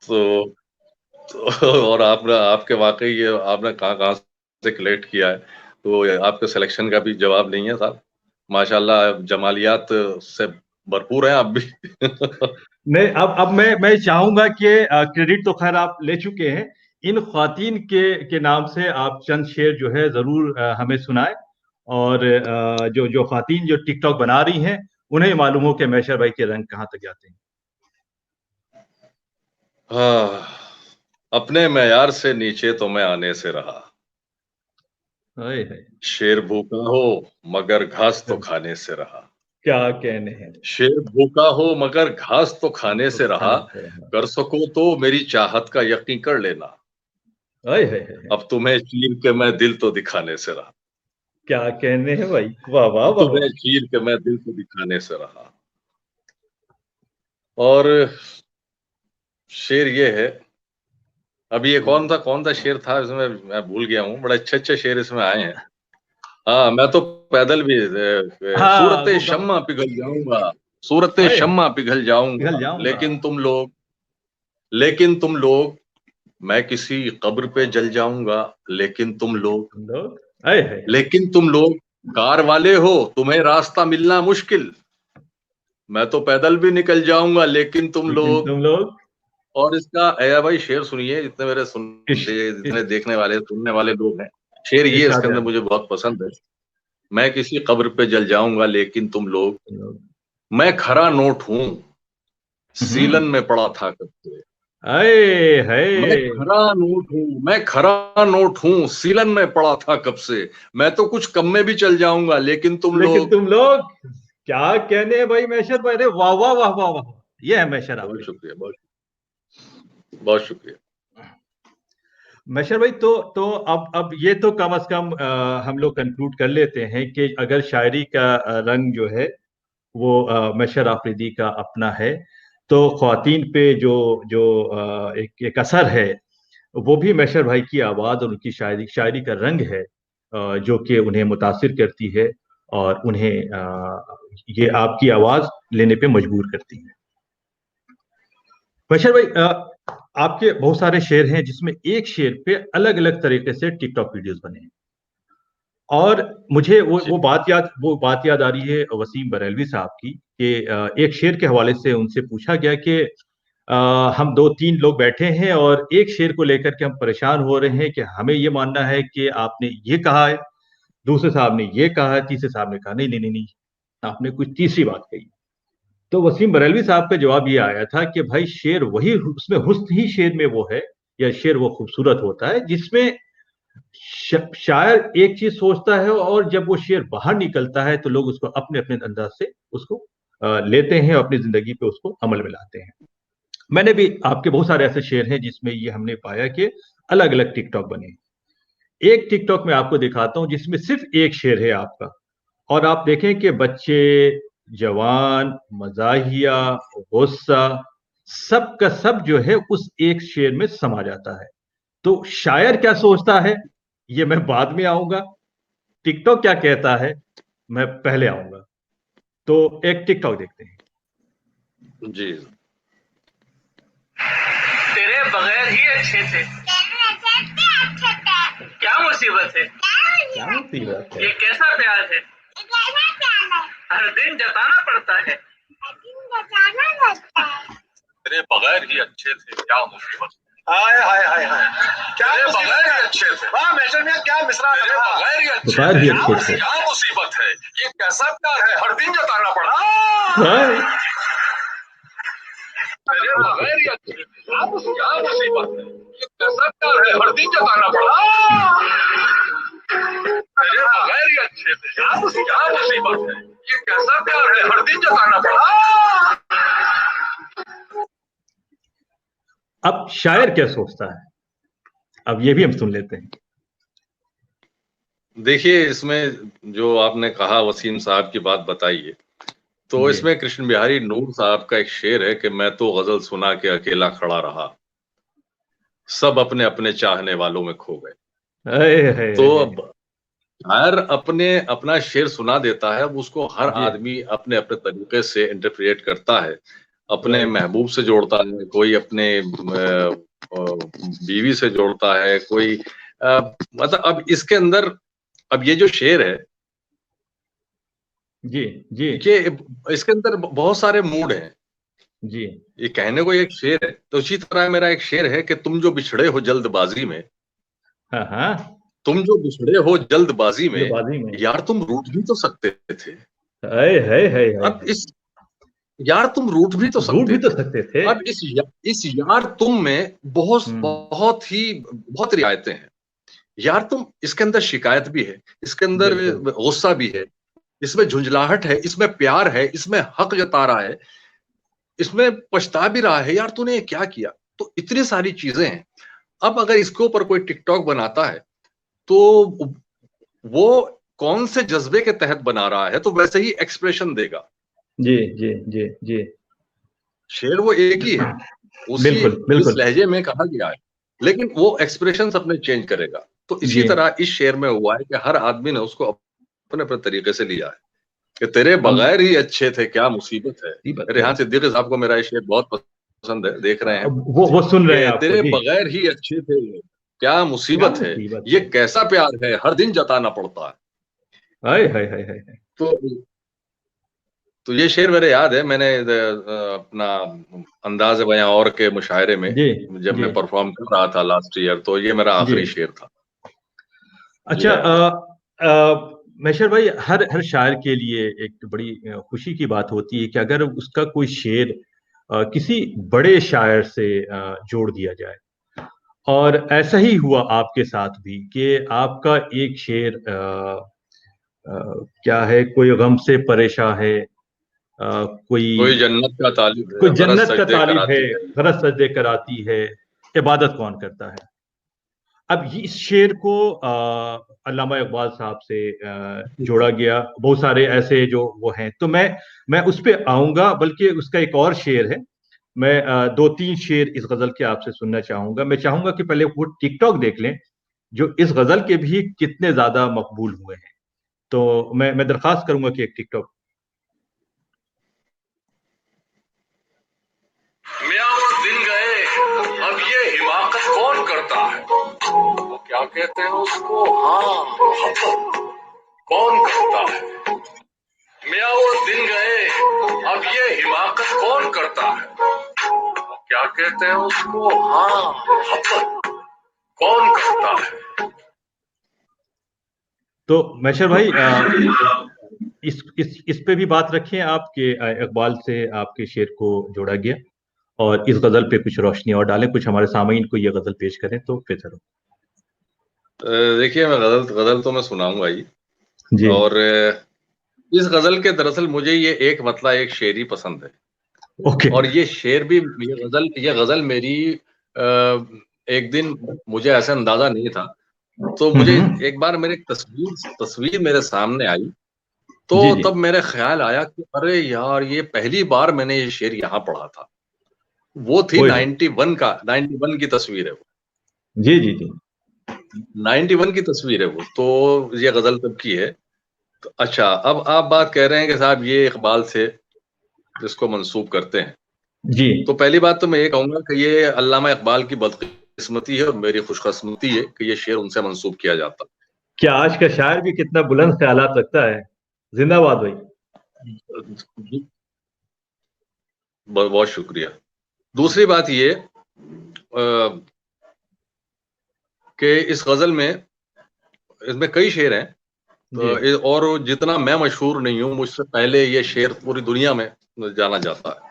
[SPEAKER 3] तो, और आपने आपके वाकई ये आपने कहाँ कहाँ से कलेक्ट किया है, तो आपके सिलेक्शन का भी जवाब नहीं है साहब, माशाल्लाह जमालियात से भरपूर हैं आप भी।
[SPEAKER 1] नहीं, अब मैं चाहूंगा कि क्रेडिट तो खैर आप ले चुके हैं, इन ख्वातीन के नाम से आप चंद शेर जो है जरूर हमें सुनाए, और जो जो ख्वातीन जो टिकटॉक बना रही हैं उन्हें मालूम हो कि मैशर भाई के रंग कहाँ तक जाते हैं।
[SPEAKER 3] हाँ, अपने मैयार से नीचे तो मैं आने से रहा,
[SPEAKER 1] हाय हाय,
[SPEAKER 3] शेर भूखा हो मगर घास तो खाने से रहा,
[SPEAKER 1] क्या कहने हैं,
[SPEAKER 3] शेर भूखा हो मगर घास तो खाने
[SPEAKER 1] तो
[SPEAKER 3] से रहा,
[SPEAKER 1] खाने से रहा,
[SPEAKER 3] कर सको तो मेरी चाहत का यकीन कर लेना,
[SPEAKER 1] हाय हाय हाय,
[SPEAKER 3] अब तुम्हें चीर के मैं दिल तो दिखाने से रहा,
[SPEAKER 1] क्या कहने हैं भाई, वाह वाह वाह वाह।
[SPEAKER 3] तुम्हें चीर के मैं दिल तो दिखाने से रहा। और शेर ये है, अभी ये कौन सा शेर था इसमें, मैं भूल गया हूँ, बड़े अच्छे अच्छे शेर इसमें आए हैं। हाँ, मैं तो पैदल भी
[SPEAKER 1] हाँ
[SPEAKER 3] सूरत
[SPEAKER 1] वो
[SPEAKER 3] शम्मा पिघल जाऊंगा, सूरत
[SPEAKER 1] हाय,
[SPEAKER 3] शम्मा पिघल
[SPEAKER 1] पिघल
[SPEAKER 3] जाऊंगा,
[SPEAKER 1] जाऊंगा,
[SPEAKER 3] लेकिन तुम लोग, मैं किसी कब्र पे जल जाऊंगा, लेकिन तुम लोग,
[SPEAKER 1] तुम लोग, हाय हाय हाय,
[SPEAKER 3] लेकिन तुम लोग कार वाले हो, तुम्हें रास्ता मिलना मुश्किल, मैं तो पैदल भी निकल जाऊंगा, लेकिन तुम
[SPEAKER 1] लेकिन
[SPEAKER 3] लोग।
[SPEAKER 1] तुम लोग,
[SPEAKER 3] और इसका अया भाई शेर सुनिए, जितने मेरे
[SPEAKER 1] इश,
[SPEAKER 3] जितने देखने वाले सुनने वाले लोग हैं, शेर ये
[SPEAKER 1] इरशाद
[SPEAKER 3] इसके अंदर
[SPEAKER 1] आला,
[SPEAKER 3] मुझे बहुत पसंद है। मैं किसी कब्र पे जल जाऊंगा, लेकिन तुम लोग,
[SPEAKER 1] तुम लोग,
[SPEAKER 3] मैं खरा नोट हूं, सीलन
[SPEAKER 1] हम्म,
[SPEAKER 3] में पड़ा था कब से,
[SPEAKER 1] हाय हाय,
[SPEAKER 3] मैं खरा नोट हूं, सीलन में पड़ा था कब से, मैं तो कुछ कम में भी चल जाऊंगा, लेकिन तुम
[SPEAKER 1] लेकिन
[SPEAKER 3] लोग।
[SPEAKER 1] तुम लोग, क्या कहने हैं भाई मैशर भाई, अरे वाह वाह वाह वाह वाह, ये है मैशर
[SPEAKER 3] बहुत
[SPEAKER 1] आपके।
[SPEAKER 3] शुक्रिया, बहुत शुक्रिया।
[SPEAKER 1] मैशर भाई, तो अब ये तो कम से कम हम लोग कंक्लूड कर लेते हैं कि अगर शायरी का रंग जो है वो मैशर आफरीदी का अपना है, तो ख्वातीन पे जो जो एक असर है वो भी मैशर भाई की आवाज़ और उनकी शायरी का रंग है जो कि उन्हें मुतासिर करती है और उन्हें ये आपकी आवाज़ लेने पे मजबूर करती है। मैशर भाई आपके बहुत सारे शेर हैं जिसमें एक शेर पे अलग-अलग तरीके से टिकटॉक वीडियोज़ बने हैं। और मुझे
[SPEAKER 3] जी
[SPEAKER 1] वो बात याद आ रही है वसीम बरेलवी साहब की कि एक शेर के हवाले से उनसे पूछा गया कि हम 2-3 लोग बैठे हैं और एक शेर को लेकर के हम परेशान हो रहे हैं कि हमें ये मानना है कि आपने ये कहा है, दूसरे साहब ने ये कहा है, तीसरे साहब ने कहा नहीं, नहीं, नहीं, नहीं, आपने कुछ तीसरी बात कही। तो वसीम बरेलवी साहब का जवाब ये आया था कि भाई शेर वही उसमें हुस्न ही शेर में वो है या शेर वो खूबसूरत होता है जिसमें शायर एक चीज सोचता है और जब वो शेर बाहर निकलता है तो लोग उसको अपने अपने अंदाज से उसको लेते हैं और अपनी जिंदगी पे उसको अमल में लाते हैं। मैंने भी आपके बहुत सारे ऐसे शेर हैं जिसमें ये हमने पाया कि अलग अलग टिकटॉक बने। एक टिकटॉक में आपको दिखाता हूं जिसमें सिर्फ एक शेर है आपका और आप देखें कि बच्चे, जवान, मजाहिया, गुस्सा, सब का सब जो है उस एक शेर में समा जाता है। तो शायर क्या सोचता है ये मैं बाद में आऊंगा, टिकटॉक क्या कहता है मैं पहले आऊंगा। तो एक टिकटॉक देखते हैं।
[SPEAKER 3] जी
[SPEAKER 2] तेरे बगैर ही अच्छे थे, क्या मुसीबत है,
[SPEAKER 1] क्या मुसीबत है।
[SPEAKER 2] ये कैसा प्यार है, हर दिन जताना पड़ता है, तेरे बगैर ही अच्छे थे, क्या मुसीबत, हाय हाय हाय हाय, क्या तेरे बगैर ही अच्छे थे, वाह मैटर में क्या मिसरा, तेरे बगैर ही अच्छे
[SPEAKER 1] बगैर ही
[SPEAKER 2] थे,
[SPEAKER 1] अच्छे थे।
[SPEAKER 2] क्या मुसीबत है, ये कैसा प्यार है, हर दिन जताना पड़ा,
[SPEAKER 1] हाय।
[SPEAKER 2] तेरे बगैर ही अच्छे थे, क्या मुसीबत है, ये कैसा प्यार है, हर दिन जताना पड़ा, तेरे बगैर ही अच्छे थे, क्या मुसीबत है, ये कैसा प्यार है, हर दिन जताना पड़ा।
[SPEAKER 1] अब शायर क्या सोचता है, अब ये भी हम सुन लेते हैं।
[SPEAKER 3] देखिए, इसमें जो आपने कहा वसीम साहब की बात बताई है, तो
[SPEAKER 1] जी।
[SPEAKER 3] इसमें कृष्ण बिहारी नूर साहब का एक शेर है कि मैं तो गजल सुना के अकेला खड़ा रहा, सब अपने अपने चाहने वालों में खो गए।
[SPEAKER 1] हाय, हाय,
[SPEAKER 3] तो
[SPEAKER 1] हाय।
[SPEAKER 3] अब शायर अपने अपना शेर सुना देता है, अब उसको हर
[SPEAKER 1] जी।
[SPEAKER 3] आदमी अपने अपने तरीके से इंटरप्रेट करता है, अपने
[SPEAKER 1] राइट।
[SPEAKER 3] महबूब से जोड़ता है, कोई अपने बीवी से जोड़ता है, कोई मतलब अब इसके अंदर अब ये जो शेर है,
[SPEAKER 1] जी। जी।
[SPEAKER 3] ये इसके अंदर बहुत सारे मूड हैं।
[SPEAKER 1] जी।
[SPEAKER 3] ये कहने को एक शेर है, तो उसी तरह मेरा एक शेर है कि तुम जो बिछड़े हो जल्दबाजी में,
[SPEAKER 1] हाँ, हाँ।
[SPEAKER 3] तुम जो बिछड़े हो जल्दबाजी में,
[SPEAKER 1] जल्दबाजी में।
[SPEAKER 3] यार तुम रूठ भी तो सकते थे।
[SPEAKER 1] हाय, हाय, हाय, हाय,
[SPEAKER 3] अब
[SPEAKER 1] हाय।
[SPEAKER 3] इस यार तुम रूठ भी तो
[SPEAKER 1] रूठ भी
[SPEAKER 3] सकते
[SPEAKER 1] तो
[SPEAKER 3] थे।
[SPEAKER 1] सकते थे।
[SPEAKER 3] अब इस यार तुम में बहुत
[SPEAKER 1] हम्म।
[SPEAKER 3] बहुत रियायतें हैं। यार तुम इसके अंदर शिकायत भी है, इसके अंदर
[SPEAKER 1] बिल्कुल।
[SPEAKER 3] गुस्सा भी है, इसमें झुंझलाहट है, इसमें प्यार है, इसमें हक जता रहा है, इसमें पछता भी रहा है, यार तूने ये क्या किया। तो इतनी सारी चीजें हैं। अब अगर इसके ऊपर कोई टिकटॉक बनाता है तो वो कौन से जज्बे के तहत बना रहा है, तो वैसे ही एक्सप्रेशन देगा।
[SPEAKER 1] जी। जी। जी। जी।
[SPEAKER 3] शेर वो एक ही है, उसी
[SPEAKER 1] बिल्कुल,
[SPEAKER 3] जिस
[SPEAKER 1] बिल्कुल।
[SPEAKER 3] लहजे में कहा गया है, लेकिन वो एक्सप्रेशंस अपने चेंज करेगा। तो इसी
[SPEAKER 1] जी।
[SPEAKER 3] तरह इस शेर में हुआ है कि हर आदमी ने उसको अपने अपने तरीके से लिया है कि तेरे
[SPEAKER 1] हम
[SPEAKER 3] बगैर ही अच्छे थे, क्या मुसीबत है।
[SPEAKER 1] मुसीबत
[SPEAKER 3] मेरे
[SPEAKER 1] है।
[SPEAKER 3] यहाँ सिद्दीकी साहब को मेरा ये शेर बहुत पसंद है, देख रहे हैं
[SPEAKER 1] अब वो सुन रहे हैं
[SPEAKER 3] कि
[SPEAKER 1] आपको
[SPEAKER 3] तेरे
[SPEAKER 1] जी।
[SPEAKER 3] बगैर ही अच्छे थे, क्या
[SPEAKER 1] क्या
[SPEAKER 3] मुसीबत है,
[SPEAKER 1] मुसीबत
[SPEAKER 3] ये
[SPEAKER 1] है।
[SPEAKER 3] कैसा प्यार है, हर दिन जताना पड़ता है।
[SPEAKER 1] हाय, हाय, हाय, हाय, हाय।
[SPEAKER 3] तो ये शेर मेरे याद है, मैंने अपना अंदाज बयां और के मुशायरे में
[SPEAKER 1] जी।
[SPEAKER 3] जब
[SPEAKER 1] जी।
[SPEAKER 3] मैं परफॉर्म कर रहा था लास्ट ईयर, तो ये मेरा
[SPEAKER 1] जी।
[SPEAKER 3] आखिरी शेर था।
[SPEAKER 1] अच्छा।
[SPEAKER 3] ये
[SPEAKER 1] मैशर भाई हर हर शायर के लिए एक बड़ी खुशी की बात होती है कि अगर उसका कोई शेर किसी बड़े शायर से जोड़ दिया जाए। और ऐसा ही हुआ आपके साथ भी कि आपका एक शेर क्या है, कोई गम से परेशान है, कोई
[SPEAKER 3] कोई जन्नत का तालिब
[SPEAKER 1] कोई
[SPEAKER 3] है, फरज
[SPEAKER 1] जन्नत का
[SPEAKER 3] सजदे
[SPEAKER 1] तालिब है,
[SPEAKER 3] कराती है।
[SPEAKER 1] गरज सजदे कराती है, इबादत कौन करता है। अब ये इस शेर को अल्लामा इकबाल साहब से जोड़ा गया, बहुत सारे ऐसे जो वो हैं, तो मैं उस पे आऊंगा, बल्कि उसका एक और शेर है, मैं 2-3 शेर इस गजल के आपसे सुनना चाहूंगा। मैं चाहूंगा कि पहले वो टिकटॉक देख लें जो इस गजल के भी कितने ज्यादा मकबूल हुए हैं। तो मैं दरखास्त करूंगा कि एक टिकटॉक।
[SPEAKER 2] मियाँ वो दिन गए, अब ये हिमाकत कौन करता है? वो क्या कहते हैं उसको, हाँ, मोहब्बत कौन करता है? मियाँ वो दिन गए, अब ये हिमाकत कौन करता है? वो क्या कहते हैं उसको, हाँ, मोहब्बत कौन करता है?
[SPEAKER 1] तो मैशर भाई, इस पे भी बात रखें आपके इकबाल से आपके शेर को जोड़ा गया, और इस गजल पे कुछ रोशनी और डालें, कुछ हमारे सामईन को ये गजल पेश करें तो बेहतर हो।
[SPEAKER 3] देखिए, मैं गजल गजल तो मैं सुनाऊंगा ही।
[SPEAKER 1] जी।
[SPEAKER 3] और इस गजल के दरअसल मुझे ये एक मतलब एक शेर ही पसंद है।
[SPEAKER 1] ओके।
[SPEAKER 3] और ये शेर भी ये गजल मेरी एक दिन मुझे ऐसा अंदाजा नहीं था, तो मुझे
[SPEAKER 1] हम्म।
[SPEAKER 3] एक बार मेरे तस्वीर तस्वीर मेरे सामने आई, तो
[SPEAKER 1] जी जी
[SPEAKER 3] तब मेरे ख्याल आया कि अरे यार, ये पहली बार मैंने ये शेर यहाँ पढ़ा था। वो थी
[SPEAKER 1] ओए हो।
[SPEAKER 3] 91 की तस्वीर है वो।
[SPEAKER 1] जी जी जी।
[SPEAKER 3] 91 की तस्वीर है वो, तो ये गजल तब की है। तो अच्छा, अब आप बात कह रहे हैं कि साहब ये इकबाल से इसको मंसूब करते हैं।
[SPEAKER 1] जी।
[SPEAKER 3] तो पहली बात तो मैं ये कहूंगा कि ये अल्लामा इकबाल की बदकिस्मती है और मेरी खुशकिस्मती है कि ये शेर उनसे मंसूब किया जाता।
[SPEAKER 1] क्या आज का शायर भी कितना बुलंद ख्यालात रखता है। जिंदाबाद भाई।
[SPEAKER 3] बहुत बहुत शुक्रिया। दूसरी बात ये कि इस गजल में, इसमें कई शेर हैं,
[SPEAKER 1] जी
[SPEAKER 3] और जितना मैं मशहूर नहीं हूँ, मुझसे पहले ये शेर पूरी दुनिया में जाना जाता है।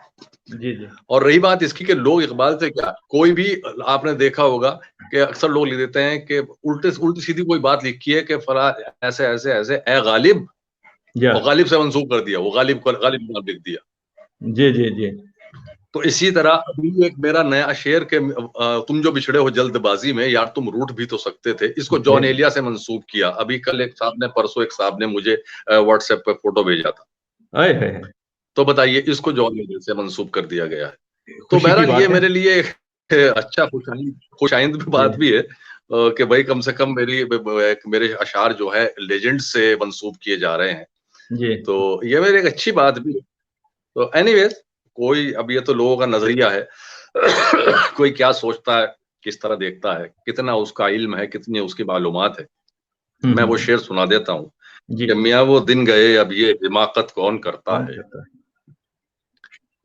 [SPEAKER 1] जी जी।
[SPEAKER 3] और रही बात इसकी कि लोग इकबाल से क्या, कोई भी आपने देखा होगा कि अक्सर लोग लिख देते हैं कि उल्टी सीधी कोई बात लिखी है कि फला ऐसे ऐसे ऐसे ए गालिब,
[SPEAKER 1] या।
[SPEAKER 3] और गालिब से मंसूब कर दिया, वो गालिब गालिब नाम लिख दिया।
[SPEAKER 1] जी जी जी।
[SPEAKER 3] तो इसी तरह अभी एक मेरा नया शेर के तुम जो बिछड़े हो जल्दबाजी में, यार तुम रूठ भी तो सकते थे, इसको
[SPEAKER 1] जी।
[SPEAKER 3] जॉन एलिया से मंसूब किया। अभी कल एक साहब ने, परसों एक साहब ने मुझे व्हाट्सएप पे फोटो भेजा था।
[SPEAKER 1] आए है।
[SPEAKER 3] तो बताइए, इसको जॉन एलिया से मंसूब कर दिया गया है। तो
[SPEAKER 1] खुशी की
[SPEAKER 3] बहरहाल ये
[SPEAKER 1] बात है।
[SPEAKER 3] मेरे लिए एक अच्छा खुशाइंद
[SPEAKER 1] जी
[SPEAKER 3] बात भी है कि भाई कम से कम मेरे अशार जो है लेजेंड से मंसूब किए जा रहे हैं।
[SPEAKER 1] जी।
[SPEAKER 3] तो ये मेरी एक अच्छी बात भी है। तो एनीवेज, कोई, अब ये तो लोगों का नजरिया है। कोई क्या सोचता है, किस तरह देखता है, कितना उसका इल्म है, कितनी उसकी मालूमात है। मैं वो
[SPEAKER 1] हम्म।
[SPEAKER 3] शेर सुना देता हूँ
[SPEAKER 1] जी।
[SPEAKER 3] कि मियाँ वो दिन गए, अब ये हिमाकत कौन करता
[SPEAKER 1] कौन
[SPEAKER 3] है।
[SPEAKER 1] करता है।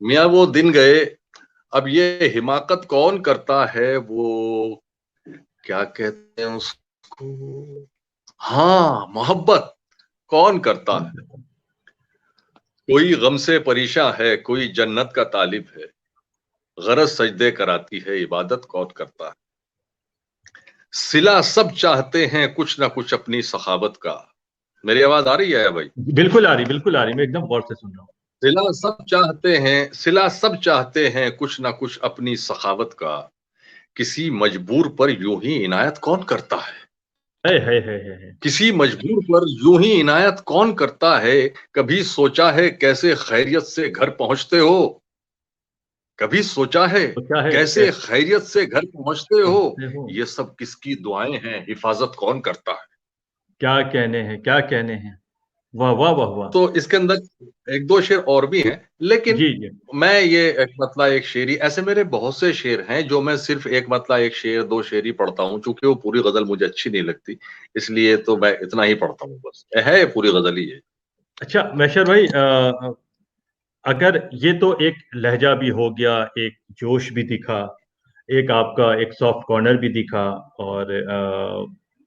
[SPEAKER 3] मियाँ वो दिन गए, अब ये हिमाकत कौन करता है। वो क्या कहते हैं उसको, हाँ, मोहब्बत कौन करता
[SPEAKER 1] कौन
[SPEAKER 3] है।
[SPEAKER 1] करता है।
[SPEAKER 3] कोई गम से परेशान है, कोई जन्नत का तालिब है, गरज सजदे कराती है, इबादत कौन करता है। सिला सब चाहते हैं कुछ ना कुछ अपनी सखावत का। मेरी आवाज आ रही है भाई?
[SPEAKER 1] बिल्कुल आ रही, बिल्कुल आ रही, मैं एकदम गौर से सुन रहा हूँ।
[SPEAKER 3] सिला सब चाहते हैं कुछ ना कुछ अपनी सखावत का। किसी मजबूर पर यूं ही इनायत कौन करता है।
[SPEAKER 1] है।
[SPEAKER 3] किसी मजबूर पर यूं ही इनायत कौन करता है। कभी सोचा है कैसे खैरियत से घर पहुंचते हो। कभी सोचा है
[SPEAKER 1] तो क्या है,
[SPEAKER 3] कैसे
[SPEAKER 1] कैसे
[SPEAKER 3] खैरियत से घर पहुंचते हो।
[SPEAKER 1] पहुंचते हो।
[SPEAKER 3] ये सब किसकी दुआएं हैं, हिफाजत कौन करता है।
[SPEAKER 1] क्या कहने हैं, क्या कहने हैं। वाह वाह वाह वाह।
[SPEAKER 3] तो इसके अंदर एक दो शेर और भी हैं, लेकिन
[SPEAKER 1] जी जी।
[SPEAKER 3] मैं ये एक शेर ही, ऐसे मेरे बहुत से शेर हैं जो मैं सिर्फ एक शेर दो शेर ही पढ़ता हूँ, क्योंकि वो पूरी गजल मुझे अच्छी नहीं लगती। इसलिए तो मैं इतना ही पढ़ता हूँ, बस है पूरी गजल ही है।
[SPEAKER 1] अच्छा मैशर भाई, अगर ये तो एक लहजा भी हो गया, एक जोश भी दिखा, एक आपका एक सॉफ्ट कॉर्नर भी दिखा, और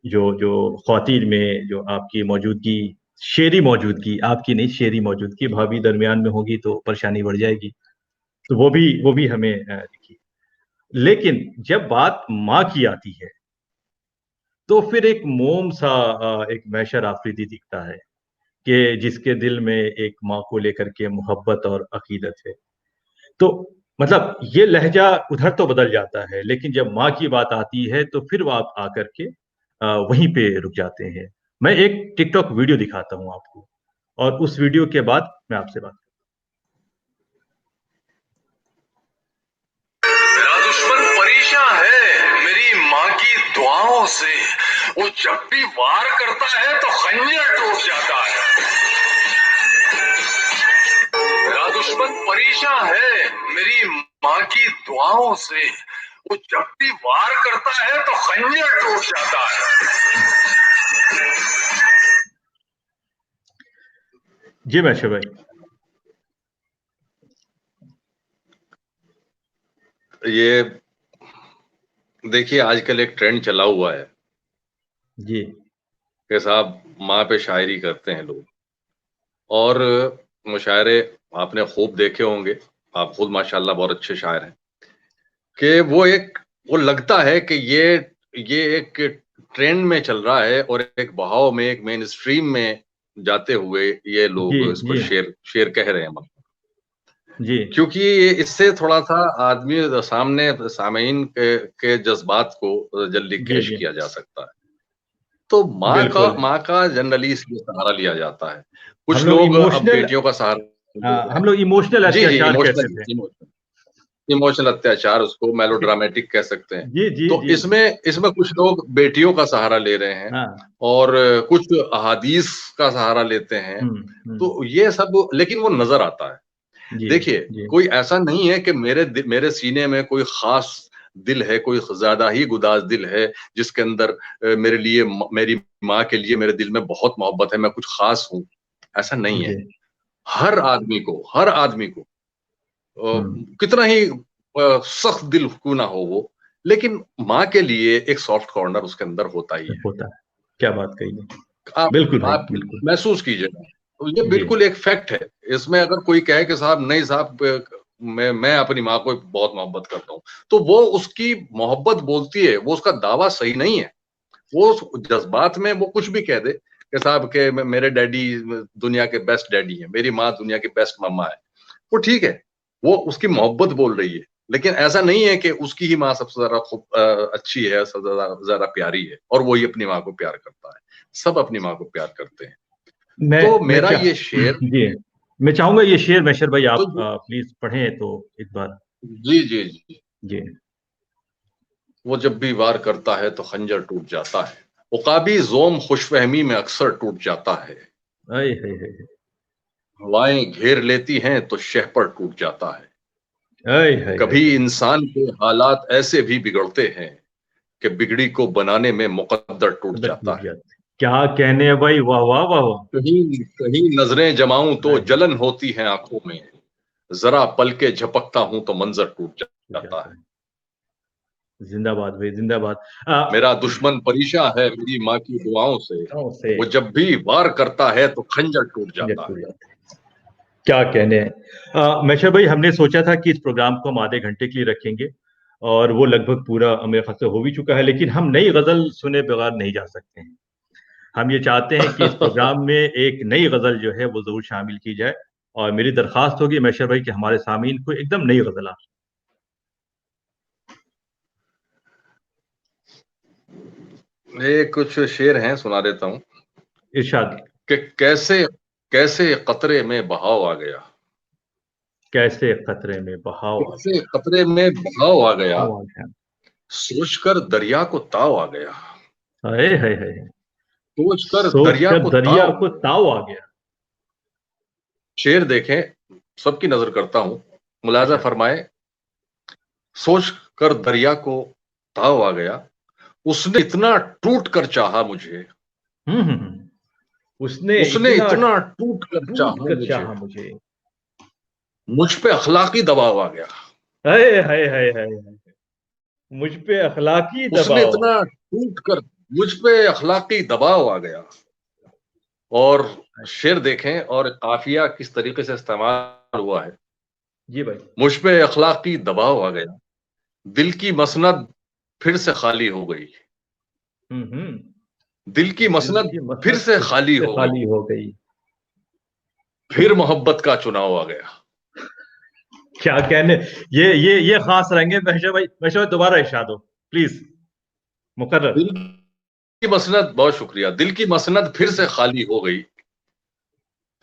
[SPEAKER 1] जो जो ख्वातीन में जो आपकी मौजूदगी, शेरी मौजूदगी, आपकी नहीं शेरी मौजूदगी भाभी दरमियान में होगी तो परेशानी बढ़ जाएगी। तो वो भी हमें दिखी। लेकिन जब बात माँ की आती है तो फिर एक मोम सा एक मैशर आफरीदी दिखता है कि जिसके दिल में एक माँ को लेकर के मोहब्बत और अकीदत है। तो मतलब ये लहजा उधर तो बदल जाता है, लेकिन जब माँ की बात आती है तो फिर वो आप आकर के वहीं पे रुक जाते हैं। मैं एक टिकटॉक वीडियो दिखाता हूँ आपको, और उस वीडियो के बाद मैं आपसे बात।
[SPEAKER 2] से वो जब भी वार करता है तो खंजर टूट जाता है। मेरा दुश्मन परेशान है मेरी माँ की दुआओं से, वो जब भी वार करता है तो खंजर टूट जाता है।
[SPEAKER 1] जी मैशर भाई।
[SPEAKER 3] ये देखिए आजकल एक ट्रेंड चला हुआ है
[SPEAKER 1] जी
[SPEAKER 3] कि साहब माँ पे शायरी करते हैं लोग, और मुशायरे आपने खूब देखे होंगे, आप खुद माशाल्लाह बहुत अच्छे शायर हैं, कि वो लगता है कि ये एक ट्रेंड में चल रहा है और एक बहाव में, एक मेन स्ट्रीम में जाते हुए ये
[SPEAKER 1] जी
[SPEAKER 3] लोग इसको
[SPEAKER 1] जी
[SPEAKER 3] शेर कह रहे हैं, मतलब
[SPEAKER 1] जी
[SPEAKER 3] क्योंकि इससे थोड़ा सा आदमी सामने सामीन के जज्बात को जल्दी
[SPEAKER 1] जी
[SPEAKER 3] कैश
[SPEAKER 1] जी
[SPEAKER 3] किया जा सकता है। तो
[SPEAKER 1] बिल्कुल।
[SPEAKER 3] माँ का जनरली इसलिए सहारा लिया जाता है।
[SPEAKER 1] हम
[SPEAKER 3] कुछ
[SPEAKER 1] लोग
[SPEAKER 3] लोग अब
[SPEAKER 1] इमोशनल
[SPEAKER 3] बेटियों का सहारा ले रहे
[SPEAKER 1] हम
[SPEAKER 3] हैं।
[SPEAKER 1] लोग इमोशनल
[SPEAKER 3] जी जी,
[SPEAKER 1] अत्याचार कहते
[SPEAKER 3] इमोशनल
[SPEAKER 1] थे।
[SPEAKER 3] इमोशनल अत्याचार, उसको मेलोड्रामेटिक कह सकते हैं।
[SPEAKER 1] जी जी
[SPEAKER 3] तो
[SPEAKER 1] जी जी।
[SPEAKER 3] इसमें कुछ लोग बेटियों का सहारा ले रहे हैं
[SPEAKER 1] हाँ।
[SPEAKER 3] और कुछ अहादीस का सहारा लेते हैं। तो ये सब लेकिन वो नजर आता है।
[SPEAKER 1] जी
[SPEAKER 3] देखिए
[SPEAKER 1] जी
[SPEAKER 3] कोई ऐसा नहीं है कि मेरे सीने में कोई खास दिल है, कोई ज्यादा ही गुदाज दिल है जिसके अंदर मेरे लिए मेरी माँ के लिए मेरे दिल में बहुत मोहब्बत है, मैं कुछ खास हूँ, ऐसा नहीं है।
[SPEAKER 1] जी।
[SPEAKER 3] हर आदमी को कितना ही सख्त दिल क्यों ना हो वो, लेकिन माँ के लिए एक सॉफ्ट कॉर्नर उसके अंदर होता ही है।
[SPEAKER 1] होता है। क्या बात कही है।
[SPEAKER 3] आप
[SPEAKER 1] बिल्कुल भाई
[SPEAKER 3] आप
[SPEAKER 1] बिल्कुल।
[SPEAKER 3] महसूस कीजिएगा, तो ये
[SPEAKER 1] जी
[SPEAKER 3] बिल्कुल एक फैक्ट है। इसमें अगर कोई कहे कि साहब नहीं साहब मैं अपनी माँ को बहुत मोहब्बत करता हूँ, तो वो उसकी मोहब्बत बोलती है, वो उसका दावा सही नहीं है। वो उस जज्बात में वो कुछ भी कह दे कि साहब के मेरे डैडी दुनिया के बेस्ट डैडी है, मेरी माँ दुनिया की बेस्ट मम्मा है, वो ठीक है, वो उसकी मोहब्बत बोल रही है। लेकिन ऐसा नहीं है कि उसकी ही माँ सबसे ज्यादा अच्छी है, सबसे ज्यादा ज्यादा प्यारी है और वो ही अपनी माँ को प्यार करता है। सब अपनी माँ को प्यार करते हैं। तो
[SPEAKER 1] मैं
[SPEAKER 3] मेरा
[SPEAKER 1] चाह
[SPEAKER 3] ये शेर,
[SPEAKER 1] जी मैं चाहूंगा ये शेर मैशर भाई
[SPEAKER 3] तो
[SPEAKER 1] आप प्लीज पढ़ें तो एक बार।
[SPEAKER 3] जी जी जी,
[SPEAKER 1] जी।
[SPEAKER 3] वो जब भी वार करता है तो खंजर टूट जाता है, उकाबी जोम खुशफहमी में अक्सर टूट जाता है,
[SPEAKER 1] आए हाय हाय
[SPEAKER 3] हवाएं घेर लेती हैं तो शहपर टूट जाता है।
[SPEAKER 1] आए हाय हाय
[SPEAKER 3] कभी
[SPEAKER 1] हाय।
[SPEAKER 3] इंसान के हालात ऐसे भी बिगड़ते हैं कि बिगड़ी को बनाने में मुकद्दर टूट
[SPEAKER 1] अंदर
[SPEAKER 3] जाता
[SPEAKER 1] टूट
[SPEAKER 3] है।
[SPEAKER 1] जाते। क्या कहने हैं भाई, वाह वाह वाह वाह।
[SPEAKER 3] कहीं कहीं नजरें जमाऊं तो
[SPEAKER 1] आए हाय,
[SPEAKER 3] जलन होती है आंखों में, जरा पल के झपकता हूं तो मंजर टूट
[SPEAKER 1] टूट
[SPEAKER 3] जाता
[SPEAKER 1] जाता
[SPEAKER 3] है।
[SPEAKER 1] है। जिंदाबाद भाई जिंदाबाद।
[SPEAKER 3] मेरा दुश्मन परेशान है मेरी माँ की दुआओं से,
[SPEAKER 1] गाँव से
[SPEAKER 3] वो जब भी वार करता है तो खंजर टूट
[SPEAKER 1] खंजर
[SPEAKER 3] जाता
[SPEAKER 1] टूट
[SPEAKER 3] है।
[SPEAKER 1] जाता है। क्या कहने हैं मैशर भाई, हमने सोचा था कि इस प्रोग्राम को हम आधे घंटे के लिए रखेंगे और वो लगभग पूरा मेरे ख्याल से हो भी चुका है, लेकिन हम नई गजल सुने बगैर नहीं जा सकते हैं। हम ये चाहते हैं कि इस प्रोग्राम में एक नई गजल जो है वो जरूर शामिल की जाए, और मेरी दरखास्त होगी मैशर भाई कि हमारे सामीन को एकदम नई गजल आप।
[SPEAKER 3] ये कुछ शेर हैं, सुना देता हूँ
[SPEAKER 1] इरशाद।
[SPEAKER 3] कि कैसे कैसे कतरे में बहाव आ गया,
[SPEAKER 1] कैसे खतरे में बहाव आ
[SPEAKER 3] कैसे कतरे में बहाव आ गया,
[SPEAKER 1] गया।
[SPEAKER 3] सोचकर दरिया को ताव आ गया,
[SPEAKER 1] हाय हाय हाय।
[SPEAKER 3] सोचकर
[SPEAKER 1] सोच
[SPEAKER 3] दरिया
[SPEAKER 1] कर
[SPEAKER 3] को
[SPEAKER 1] दरिया
[SPEAKER 3] ताव।
[SPEAKER 1] को ताव आ गया।
[SPEAKER 3] शेर देखें, सबकी नजर करता हूं, मुलाजा
[SPEAKER 1] इरशाद।
[SPEAKER 3] फरमाए। सोच कर दरिया को ताव आ गया, उसने इतना टूट कर चाहा मुझे,
[SPEAKER 1] उसने
[SPEAKER 3] उसने
[SPEAKER 1] इतना
[SPEAKER 3] इतना टूट कर
[SPEAKER 1] टूट
[SPEAKER 3] चाहा
[SPEAKER 1] कर
[SPEAKER 3] मुझे,
[SPEAKER 1] चाहा मुझे।
[SPEAKER 3] मुझ पे अखलाकी दबाव आ गया।
[SPEAKER 1] हाय हाय हाय हाय हाय। मुझ पे अखलाकी
[SPEAKER 3] उसने
[SPEAKER 1] दबाव आ
[SPEAKER 3] इतना टूट कर मुझ पे अखलाकी दबाव आ गया। और
[SPEAKER 1] गया।
[SPEAKER 3] शेर देखें और काफिया किस तरीके से इस्तेमाल हुआ है।
[SPEAKER 1] जी भाई।
[SPEAKER 3] मुझ पे अखलाकी दबाव आ गया, दिल की मसनद फिर से खाली हो गई,
[SPEAKER 1] हम्म।
[SPEAKER 3] दिल की
[SPEAKER 1] दिल
[SPEAKER 3] मसनद
[SPEAKER 1] की
[SPEAKER 3] फिर
[SPEAKER 1] मसनद
[SPEAKER 3] से
[SPEAKER 1] फिर
[SPEAKER 3] खाली
[SPEAKER 1] से
[SPEAKER 3] हो गई,
[SPEAKER 1] खाली हो गई।
[SPEAKER 3] फिर मोहब्बत का चुनाव आ गया।
[SPEAKER 1] क्या कहने। ये खास रहेंगे मैशर भाई दोबारा इरशाद हो प्लीज। मुकर्रर।
[SPEAKER 3] दिल की मसनद, बहुत शुक्रिया, दिल की मसनद फिर से खाली हो गई,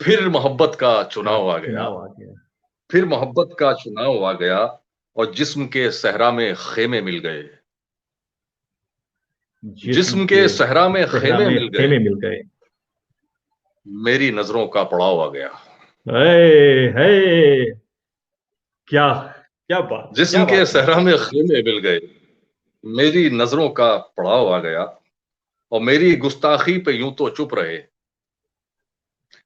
[SPEAKER 3] फिर मोहब्बत का
[SPEAKER 1] का
[SPEAKER 3] चुनाव आ गया,
[SPEAKER 1] चुनाव आ गया।
[SPEAKER 3] फिर मोहब्बत का चुनाव आ गया, और जिस्म के सहरा में खेमे मिल गए, जिस्म के सहरा में खेमे मिल गए,
[SPEAKER 1] खेमे मिल गए,
[SPEAKER 3] मेरी नजरों का पड़ाव आ गया।
[SPEAKER 1] है क्या क्या बात,
[SPEAKER 3] जिस्म
[SPEAKER 1] क्या
[SPEAKER 3] के
[SPEAKER 1] बात है।
[SPEAKER 3] सहरा में खेमे मिल गए, मेरी नजरों का पड़ाव आ गया, और मेरी गुस्ताखी पे यूं तो चुप रहे,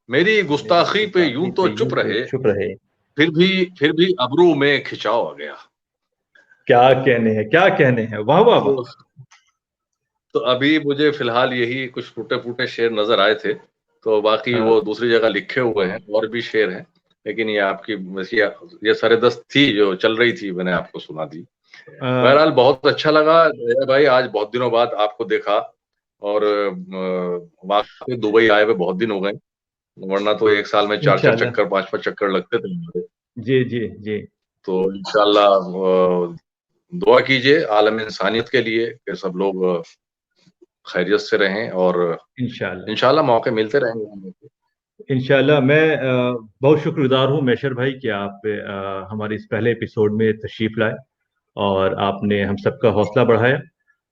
[SPEAKER 3] मेरी गुस्ताखी पे यूं तो चुप रहे,
[SPEAKER 1] चुप रहे।
[SPEAKER 3] फिर भी अबरू में खिंचाव आ गया।
[SPEAKER 1] क्या कहने हैं, क्या कहने हैं, वाह वाह वाह।
[SPEAKER 3] तो अभी मुझे फिलहाल यही कुछ टूटे फूटे शेर नजर आए थे, तो बाकी वो दूसरी जगह लिखे हुए हैं, और भी शेर हैं, लेकिन ये आपकी ये सरेदस्त थी जो चल रही थी, मैंने आपको सुना दी। बहरहाल बहुत अच्छा लगा भाई, आज बहुत दिनों बाद आपको देखा, और वाकई दुबई आए हुए बहुत दिन हो गए, वरना तो एक साल में 4-4
[SPEAKER 1] इंशाल्लाह।
[SPEAKER 3] चक्कर 5-5 चक्कर लगते थे हमारे।
[SPEAKER 1] जी जी जी।
[SPEAKER 3] तो इंशाल्लाह दुआ कीजिए आलम इंसानियत के लिए कि सब लोग खैरियत से रहें, और
[SPEAKER 1] इंशाल्लाह।
[SPEAKER 3] इंशाल्लाह मौके मिलते रहेंगे।
[SPEAKER 1] इंशाल्लाह। मैं बहुत शुक्रगुजार हूँ मैशर भाई कि आप हमारे इस पहले एपिसोड में तशरीफ लाए और आपने हम सबका हौसला बढ़ाया।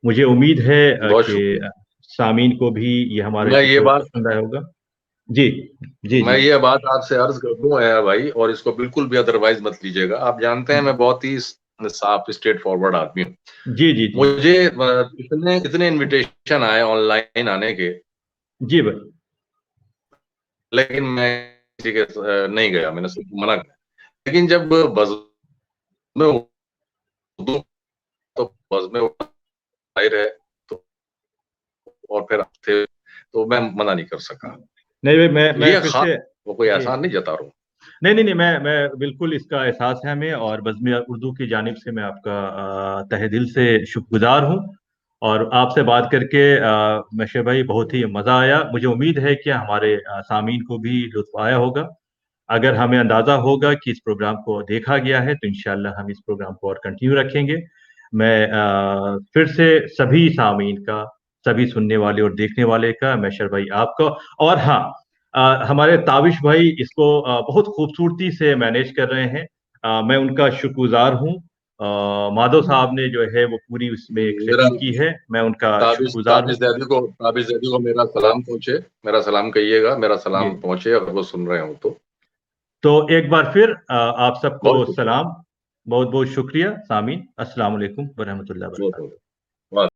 [SPEAKER 1] मुझे उम्मीद है
[SPEAKER 3] बहुत
[SPEAKER 1] कि
[SPEAKER 3] शुक्रिया।
[SPEAKER 1] सामीन को भी ये हमारा
[SPEAKER 3] मैं ये
[SPEAKER 1] एपिसोड
[SPEAKER 3] बात
[SPEAKER 1] पसंद आया होगा। जी जी
[SPEAKER 3] मैं
[SPEAKER 1] जी।
[SPEAKER 3] ये बात आपसे अर्ज कर दूं भाई, और इसको बिल्कुल भी अदरवाइज मत लीजिएगा। आप जानते हैं मैं बहुत ही साफ स्ट्रेट फॉरवर्ड आदमी हूँ।
[SPEAKER 1] जी जी जी।
[SPEAKER 3] मुझे इतने इतने इनविटेशन आए ऑनलाइन आने के,
[SPEAKER 1] जी भाई।
[SPEAKER 3] लेकिन मैं किसी के नहीं गया, मैंने सिर्फ मना किया। लेकिन जब बज़ में उर्दू, तो बज़ में जाहिर है, तो और फिर थे, तो मैं मना नहीं कर सका।
[SPEAKER 1] नहीं भाई, मैं
[SPEAKER 3] ये
[SPEAKER 1] फिर
[SPEAKER 3] खास
[SPEAKER 1] से।
[SPEAKER 3] वो कोई
[SPEAKER 1] जी।
[SPEAKER 3] एहसान नहीं जता रहा हूँ।
[SPEAKER 1] नहीं नहीं नहीं, मैं बिल्कुल इसका एहसास है हमें, और बज़्म उर्दू की जानिब से मैं आपका तहे दिल से शुक्रगुजार हूँ। और आपसे बात करके मैशर भाई बहुत ही मज़ा आया। मुझे उम्मीद है कि हमारे सामीन को भी लुत्फ़ आया होगा। अगर हमें अंदाज़ा होगा कि इस प्रोग्राम को देखा गया है तो इंशाल्लाह हम इस प्रोग्राम को और कंटिन्यू रखेंगे। मैं फिर से सभी सामीन का, सभी सुनने वाले और देखने वाले का, मैशर भाई आपका, और हाँ, हमारे ताबिश भाई इसको बहुत खूबसूरती से मैनेज कर रहे हैं। मैं उनका शुक्रगुजार हूँ। माधव साहब ने जो है वो पूरी उसमें एक
[SPEAKER 3] मेरा
[SPEAKER 1] सेटिंग की है, मैं उनका शुक्रगुजार हूँ।
[SPEAKER 3] ताबिश दैदी को मेरा सलाम पहुंचे, मेरा सलाम कहिएगा, मेरा
[SPEAKER 1] जी।
[SPEAKER 3] सलाम पहुंचे अगर वो सुन रहे हो तो।
[SPEAKER 1] तो एक बार फिर आप सबको
[SPEAKER 3] बहुत शुक्रिया।
[SPEAKER 1] सलाम, बहुत बहुत शुक्रिया सामीन। अस्सलाम वालेकुम व रहमतुल्लाहि व
[SPEAKER 3] बहुत
[SPEAKER 1] बरकातहू।
[SPEAKER 3] बहुत